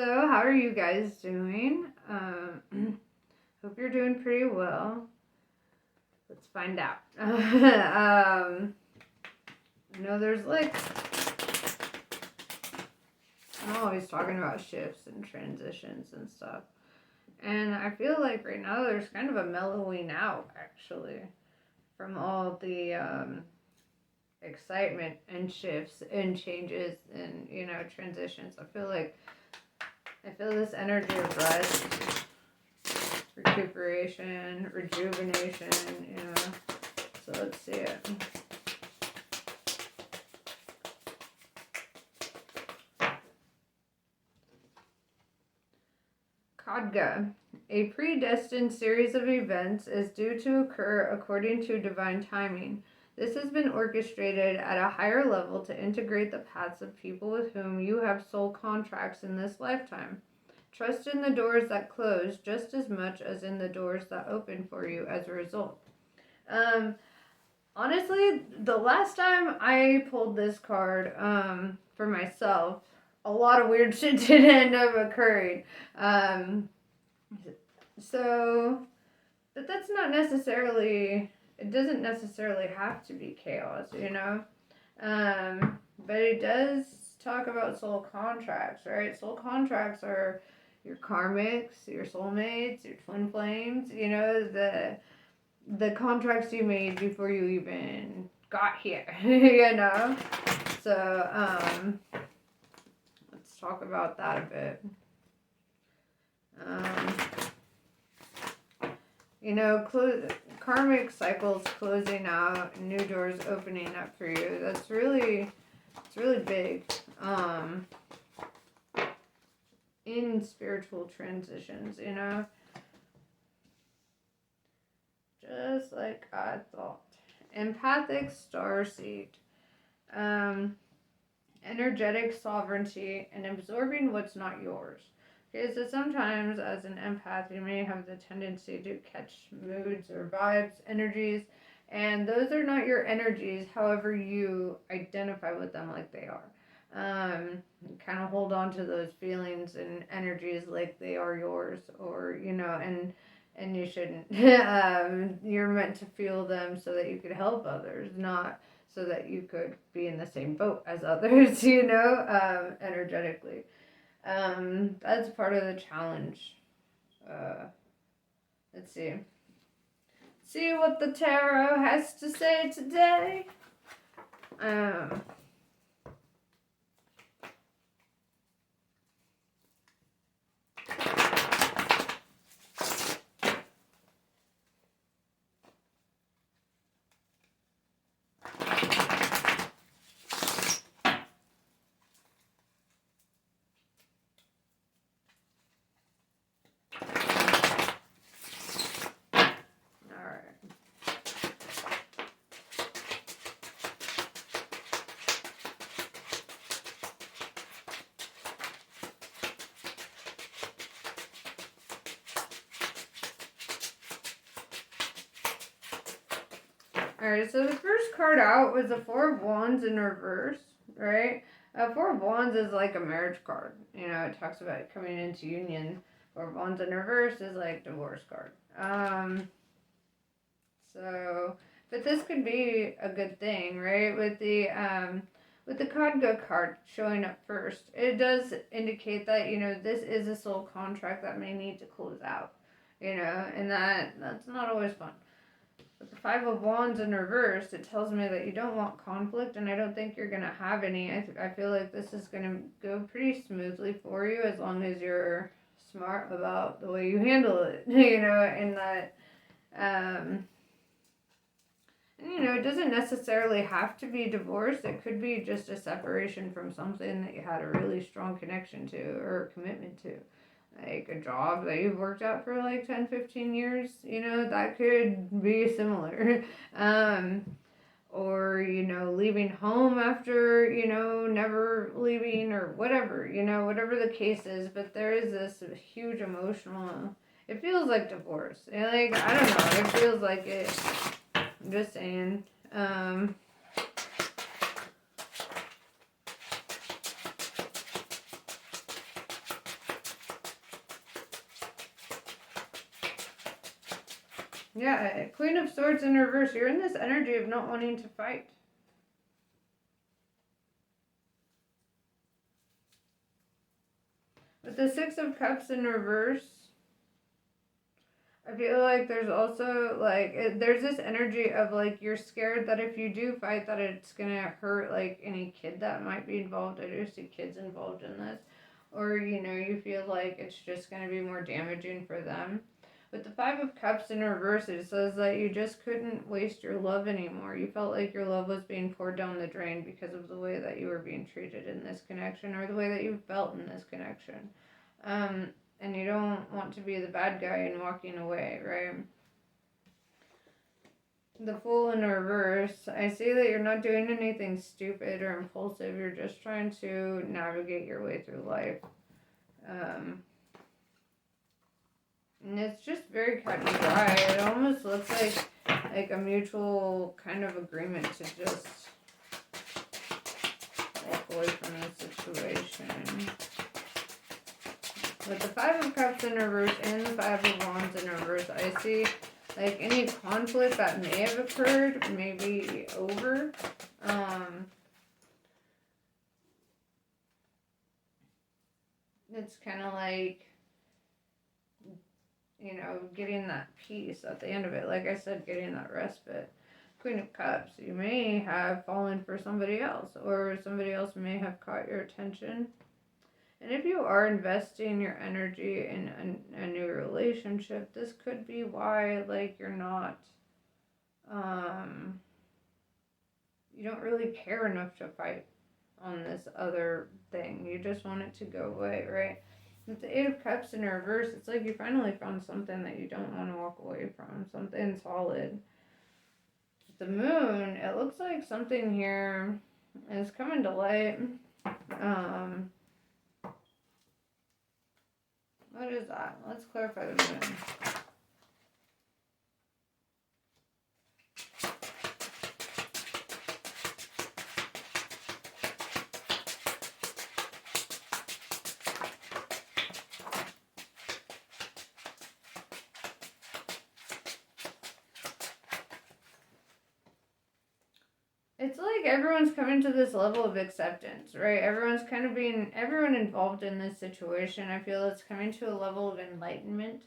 So, how are you guys doing? Hope you're doing pretty well. Let's find out. I know there's like, I'm always talking about shifts and transitions and stuff. And I feel like right now there's kind of a mellowing out, actually, from all the excitement and shifts and changes and, transitions. I feel this energy of rest, recuperation, rejuvenation, So let's see it. Khadga. A predestined series of events is due to occur according to divine timing. This has been orchestrated at a higher level to integrate the paths of people with whom you have soul contracts in this lifetime. Trust in the doors that close just as much as in the doors that open for you as a result. Honestly, the last time I pulled this card for myself, a lot of weird shit did end up occurring. But that's not necessarily, it doesn't necessarily have to be chaos, But it does talk about soul contracts, right? Soul contracts are your karmics, your soulmates, your twin flames, the contracts you made before you even got here, So, let's talk about that a bit. Karmic cycles closing out, new doors opening up for you. It's really big. In spiritual transitions, just like I thought. Empathic starseed. Energetic sovereignty and absorbing what's not yours. Okay, so sometimes as an empath, you may have the tendency to catch moods or vibes, energies, and those are not your energies, however you identify with them like they are. Kind of hold on to those feelings and energies like they are yours, or, and you shouldn't. You're meant to feel them so that you could help others, not so that you could be in the same boat as others, energetically. That's part of the challenge. Let's see. See what the tarot has to say today. Alright, so the first card out was the Four of Wands in reverse, right? Four of Wands is like a marriage card. It talks about coming into union. Four of Wands in reverse is like divorce card. But this could be a good thing, right? With the Khadga card showing up first, it does indicate that, this is a soul contract that may need to close out, and that's not always fun. With the Five of Wands in reverse, it tells me that you don't want conflict, and I don't think you're going to have any. I feel like this is going to go pretty smoothly for you as long as you're smart about the way you handle it, and that, it doesn't necessarily have to be divorce. It could be just a separation from something that you had a really strong connection to or commitment to. Like a job that you've worked at for like 10, 15 years, that could be similar. Or, leaving home after, never leaving or whatever, whatever the case is. But there is this huge emotional, it feels like divorce. Like, I don't know, it feels like it. I'm just saying. Yeah, Queen of Swords in reverse. You're in this energy of not wanting to fight. With the Six of Cups in reverse, I feel like there's also like there's this energy of like you're scared that if you do fight that it's gonna hurt like any kid that might be involved. I do see kids involved in this, or you feel like it's just gonna be more damaging for them. With the Five of Cups in reverse, it says that you just couldn't waste your love anymore. You felt like your love was being poured down the drain because of the way that you were being treated in this connection, or the way that you felt in this connection. Um, and you don't want to be the bad guy and walking away, right? The Fool in reverse, I see that you're not doing anything stupid or impulsive. You're just trying to navigate your way through life. And it's just very cut and dry. It almost looks like a mutual kind of agreement to just walk away from the situation. With the Five of Cups in reverse and the Five of Wands in reverse, I see like any conflict that may have occurred may be over. It's kind of like, getting that peace at the end of it. Like I said, getting that respite. Queen of Cups, you may have fallen for somebody else, or somebody else may have caught your attention. And if you are investing your energy in a new relationship, this could be why, like, you're not, you don't really care enough to fight on this other thing. You just want it to go away, right? With the Eight of Cups in reverse, it's like you finally found something that you don't want to walk away from, something solid. With the Moon, it looks like something here is coming to light. What is that? Let's clarify the Moon. It's like everyone's coming to this level of acceptance, right? Everyone involved in this situation, I feel it's coming to a level of enlightenment.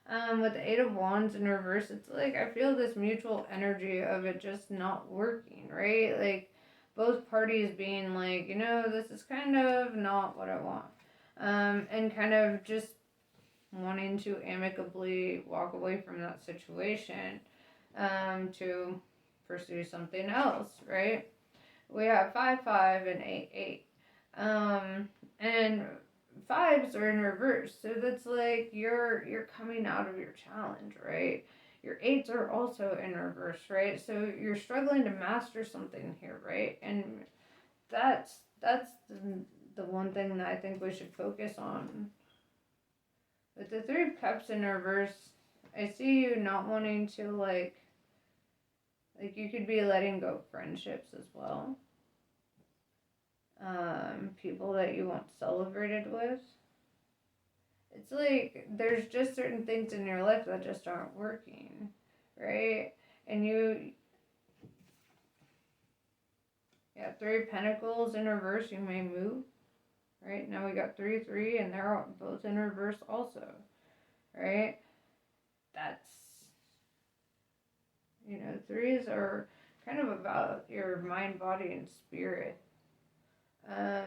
With the Eight of Wands in reverse, it's like I feel this mutual energy of it just not working, right? Like both parties being like, this is kind of not what I want. And kind of just wanting to amicably walk away from that situation, to pursue something else, right? We have 5, 5, and 8, 8. And fives are in reverse, so that's like you're coming out of your challenge, right? Your eights are also in reverse, right? So you're struggling to master something here, right? And that's the one thing that I think we should focus on. With the Three of Cups in reverse, I see you not wanting to like you could be letting go of friendships as well. People that you want celebrated with. It's like there's just certain things in your life that just aren't working, right? And Three of Pentacles in reverse, you may move, right? Now we got 3, 3, and they're both in reverse also, right? That's, threes are kind of about your mind, body, and spirit. I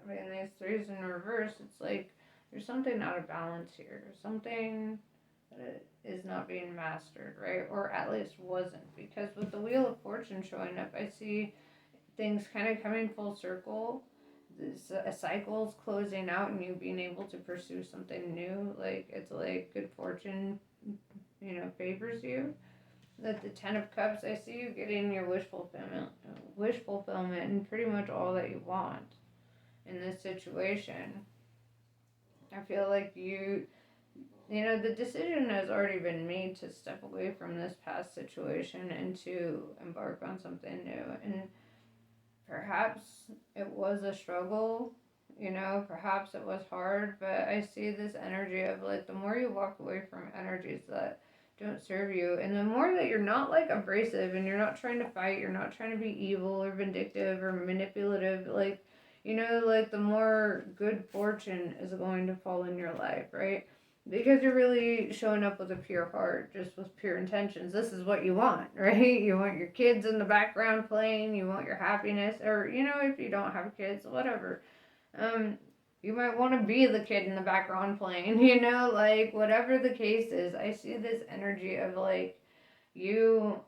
mean, these threes in reverse, it's like there's something out of balance here. Something that is not being mastered, right? Or at least wasn't. Because with the Wheel of Fortune showing up, I see things kind of coming full circle. A cycle's closing out and you being able to pursue something new. Like, it's like good fortune, favors you. That the Ten of Cups, I see you getting your wish fulfillment and pretty much all that you want in this situation. I feel like the decision has already been made to step away from this past situation and to embark on something new. And perhaps it was a struggle You know, perhaps it was hard, but I see this energy of like the more you walk away from energies that don't serve you, and the more that you're not like abrasive and you're not trying to fight, you're not trying to be evil or vindictive or manipulative, like, you know, like the more good fortune is going to fall in your life, right? Because you're really showing up with a pure heart, just with pure intentions. This is what you want, right? You want your kids in the background playing, you want your happiness, or, you know, if you don't have kids, whatever. um, you might want to be the kid in the background playing, you know, like whatever the case is. I see this energy of like you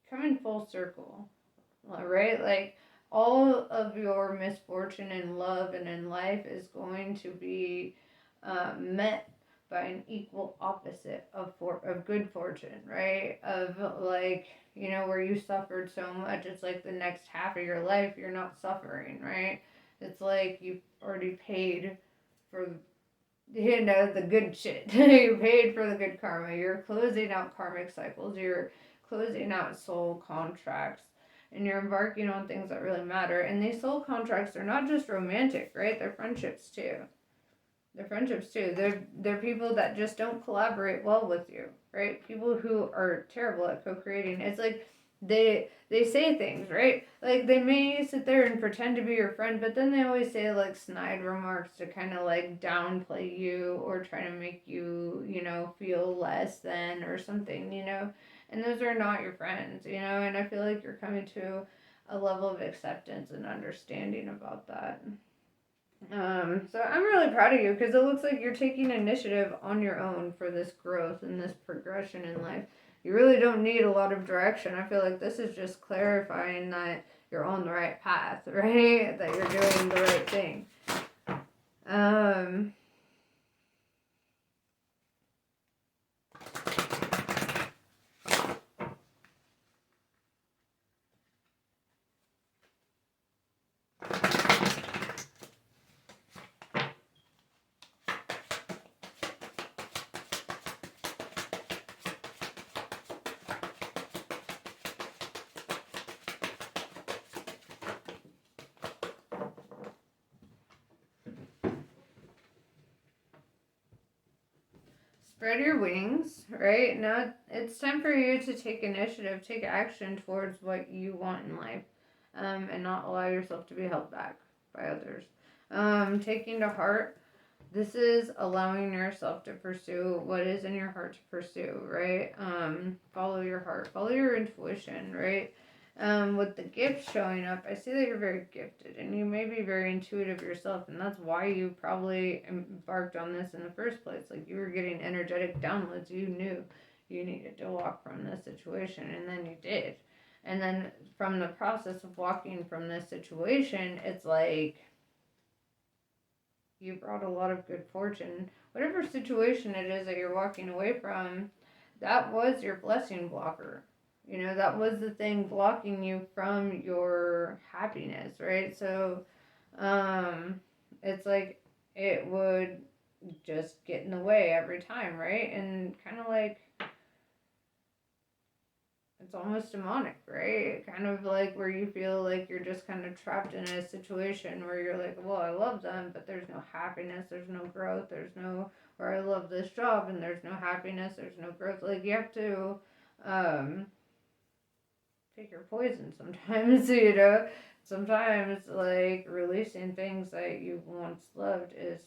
coming full circle, right? Like all of your misfortune in love and in life is going to be met by an equal opposite of good fortune, right? Of like, you know, where you suffered so much, it's like the next half of your life you're not suffering, right? It's like you've already paid for, you know, the good shit. You paid for the good karma. You're closing out karmic cycles. You're closing out soul contracts. And you're embarking on things that really matter. And these soul contracts are not just romantic, right? They're friendships too. They're friendships too. They're people that just don't collaborate well with you, right? People who are terrible at co-creating. It's like they say things, right? Like they may sit there and pretend to be your friend, but then they always say like snide remarks to kind of like downplay you or try to make you, you know, feel less than or something, you know. And those are not your friends, you know. And I feel like you're coming to a level of acceptance and understanding about that. So I'm really proud of you because it looks like you're taking initiative on your own for this growth and this progression in life. You really don't need a lot of direction. I feel like this is just clarifying that you're on the right path, right? That you're doing the right thing. Um, Spread your wings, right? Now it's time for you to take initiative, take action towards what you want in life, and not allow yourself to be held back by others. Taking to heart, this is allowing yourself to pursue what is in your heart to pursue, right? Follow your heart, follow your intuition, right? With the gift showing up, I see that you're very gifted and you may be very intuitive yourself, and that's why you probably embarked on this in the first place. Like you were getting energetic downloads, you knew you needed to walk from this situation, and then you did. And then from the process of walking from this situation, it's like you brought a lot of good fortune. Whatever situation it is that you're walking away from, that was your blessing blocker. You know, that was the thing blocking you from your happiness, right? So, um, it's like it would just get in the way every time, right? And kind of like it's almost demonic, right? Kind of like where you feel like you're just kind of trapped in a situation where you're like, well, I love them, but there's no happiness, there's no growth, there's no, or I love this job and there's no happiness, there's no growth. Like you have to um, take your poison sometimes, you know? Sometimes, like, releasing things that you once loved is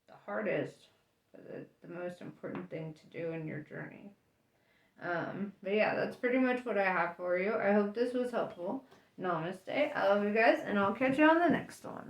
the hardest, but the most important thing to do in your journey. But yeah, that's pretty much what I have for you. I hope this was helpful. Namaste. I love you guys, and I'll catch you on the next one.